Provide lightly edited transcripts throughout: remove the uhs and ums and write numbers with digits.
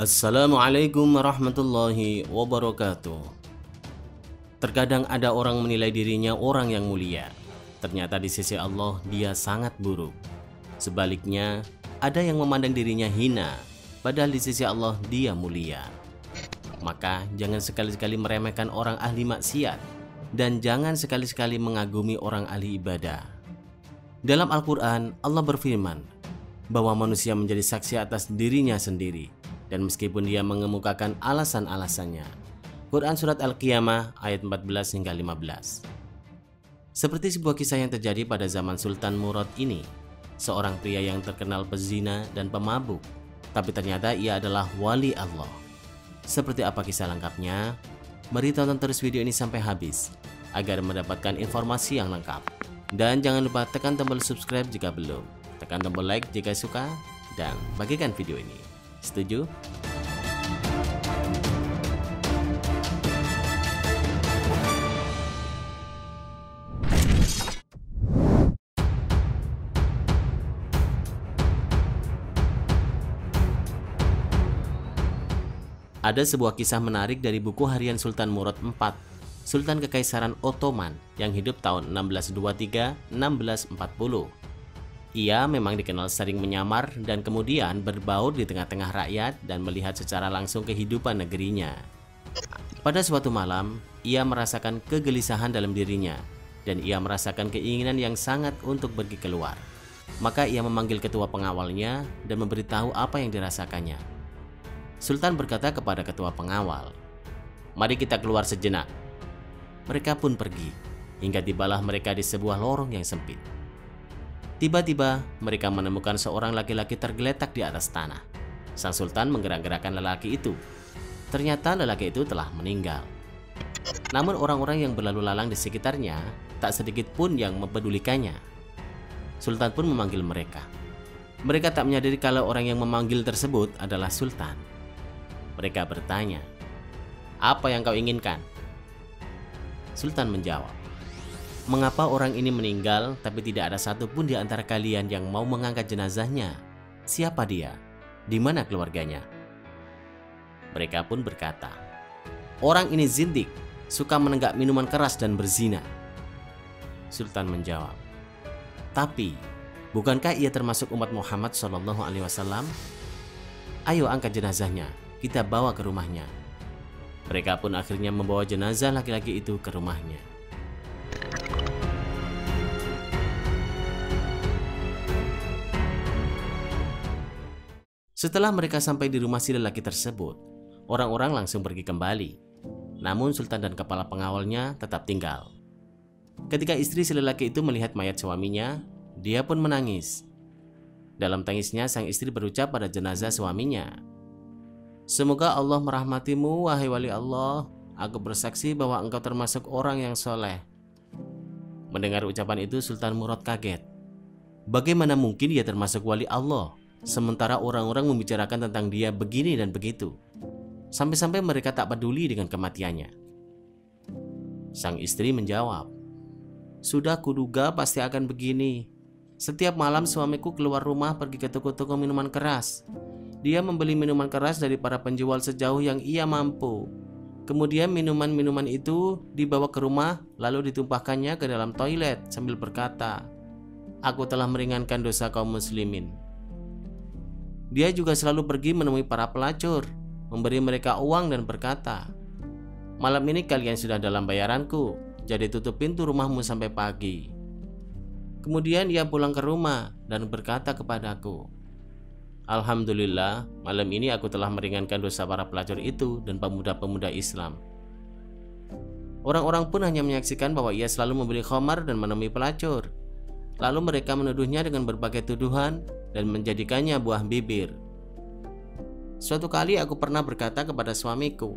Assalamualaikum warahmatullahi wabarakatuh. Terkadang ada orang menilai dirinya orang yang mulia, ternyata di sisi Allah dia sangat buruk. Sebaliknya, ada yang memandang dirinya hina, padahal di sisi Allah dia mulia. Maka jangan sekali-sekali meremehkan orang ahli maksiat, dan jangan sekali-sekali mengagumi orang ahli ibadah. Dalam Al-Quran, Allah berfirman bahwa manusia menjadi saksi atas dirinya sendiri, dan meskipun dia mengemukakan alasan-alasannya. Quran Surat Al-Qiyamah ayat 14 hingga 15. Seperti sebuah kisah yang terjadi pada zaman Sultan Murad ini, seorang pria yang terkenal pezina dan pemabuk, tapi ternyata ia adalah wali Allah. Seperti apa kisah lengkapnya? Mari tonton terus video ini sampai habis agar mendapatkan informasi yang lengkap. Dan jangan lupa tekan tombol subscribe jika belum, tekan tombol like jika suka, dan bagikan video ini. Setuju? Ada sebuah kisah menarik dari buku harian Sultan Murad IV, Sultan Kekaisaran Ottoman yang hidup tahun 1623-1640. Ia memang dikenal sering menyamar dan kemudian berbaur di tengah-tengah rakyat dan melihat secara langsung kehidupan negerinya. Pada suatu malam, ia merasakan kegelisahan dalam dirinya dan ia merasakan keinginan yang sangat untuk pergi keluar. Maka ia memanggil ketua pengawalnya dan memberitahu apa yang dirasakannya. Sultan berkata kepada ketua pengawal, "Mari kita keluar sejenak." Mereka pun pergi, hingga tibalah mereka di sebuah lorong yang sempit. Tiba-tiba mereka menemukan seorang laki-laki tergeletak di atas tanah. Sang Sultan menggerak-gerakkan lelaki itu. Ternyata lelaki itu telah meninggal. Namun orang-orang yang berlalu lalang di sekitarnya tak sedikit pun yang mempedulikannya. Sultan pun memanggil mereka. Mereka tak menyadari kalau orang yang memanggil tersebut adalah Sultan. Mereka bertanya, "Apa yang kau inginkan?" Sultan menjawab, "Mengapa orang ini meninggal tapi tidak ada satupun di antara kalian yang mau mengangkat jenazahnya? Siapa dia? Di mana keluarganya?" Mereka pun berkata, "Orang ini zindik, suka menenggak minuman keras dan berzina." Sultan menjawab, "Tapi, bukankah ia termasuk umat Muhammad SAW? Ayo angkat jenazahnya, kita bawa ke rumahnya." Mereka pun akhirnya membawa jenazah laki-laki itu ke rumahnya. Setelah mereka sampai di rumah si lelaki tersebut, orang-orang langsung pergi kembali. Namun Sultan dan kepala pengawalnya tetap tinggal. Ketika istri si lelaki itu melihat mayat suaminya, dia pun menangis. Dalam tangisnya sang istri berucap pada jenazah suaminya, "Semoga Allah merahmatimu, wahai wali Allah. Aku bersaksi bahwa engkau termasuk orang yang soleh." Mendengar ucapan itu Sultan Murad kaget. Bagaimana mungkin dia termasuk wali Allah, sementara orang-orang membicarakan tentang dia begini dan begitu. Sampai-sampai mereka tak peduli dengan kematiannya. Sang istri menjawab, "Sudah kuduga pasti akan begini. Setiap malam suamiku keluar rumah pergi ke toko-toko minuman keras. Dia membeli minuman keras dari para penjual sejauh yang ia mampu. Kemudian minuman-minuman itu dibawa ke rumah lalu ditumpahkannya ke dalam toilet sambil berkata, 'Aku telah meringankan dosa kaum muslimin.' Dia juga selalu pergi menemui para pelacur, memberi mereka uang dan berkata, 'Malam ini kalian sudah dalam bayaranku, jadi tutup pintu rumahmu sampai pagi.' Kemudian ia pulang ke rumah dan berkata kepadaku, 'Alhamdulillah, malam ini aku telah meringankan dosa para pelacur itu dan pemuda-pemuda Islam.' Orang-orang pun hanya menyaksikan bahwa ia selalu membeli khamar dan menemui pelacur. Lalu mereka menuduhnya dengan berbagai tuduhan dan menjadikannya buah bibir. Suatu kali aku pernah berkata kepada suamiku,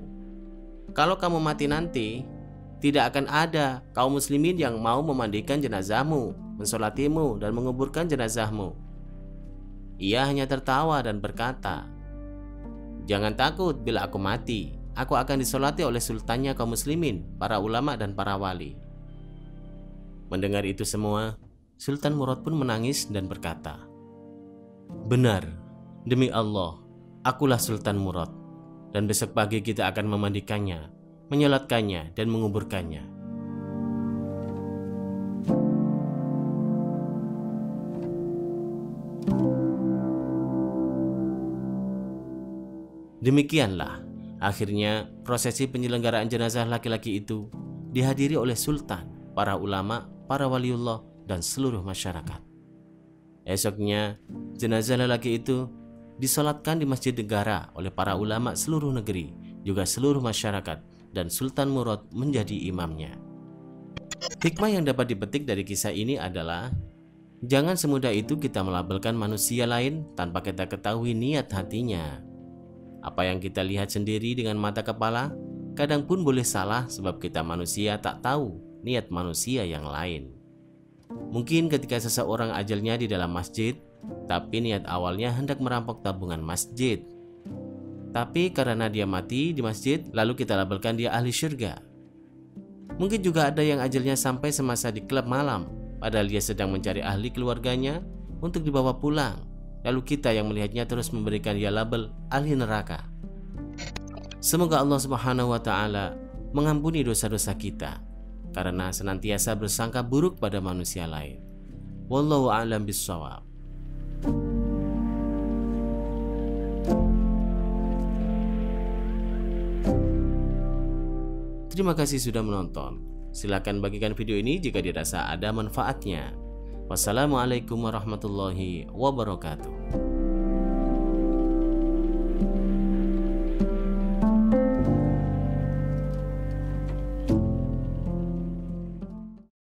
'Kalau kamu mati nanti, tidak akan ada kaum muslimin yang mau memandikan jenazahmu, mensolatimu, dan menguburkan jenazahmu.' Ia hanya tertawa dan berkata, 'Jangan takut, bila aku mati, aku akan disolati oleh sultannya kaum muslimin, para ulama dan para wali.' Mendengar itu semua, Sultan Murad pun menangis dan berkata, 'Benar, demi Allah, akulah Sultan Murad. dan besok pagi kita akan memandikannya, menyolatkannya, dan menguburkannya. Demikianlah, akhirnya prosesi penyelenggaraan jenazah laki-laki itu dihadiri oleh sultan, para ulama, para waliullah, dan seluruh masyarakat. Esoknya, jenazah lelaki itu disolatkan di Masjid Negara oleh para ulama seluruh negeri, juga seluruh masyarakat, dan Sultan Murad menjadi imamnya. Hikmah yang dapat dipetik dari kisah ini adalah, jangan semudah itu kita melabelkan manusia lain tanpa kita ketahui niat hatinya. Apa yang kita lihat sendiri dengan mata kepala, kadang pun boleh salah sebab kita manusia tak tahu niat manusia yang lain. Mungkin ketika seseorang ajalnya di dalam masjid, tapi niat awalnya hendak merampok tabungan masjid. Tapi karena dia mati di masjid, lalu kita labelkan dia ahli syurga. Mungkin juga ada yang ajalnya sampai semasa di klub malam, padahal dia sedang mencari ahli keluarganya untuk dibawa pulang. Lalu kita yang melihatnya terus memberikan dia label ahli neraka. Semoga Allah Subhanahu wa Ta'ala mengampuni dosa-dosa kita karena senantiasa bersangka buruk pada manusia lain. Wallahu a'lam bishawab. Terima kasih sudah menonton. Silakan bagikan video ini jika dirasa ada manfaatnya. Wassalamualaikum warahmatullahi wabarakatuh.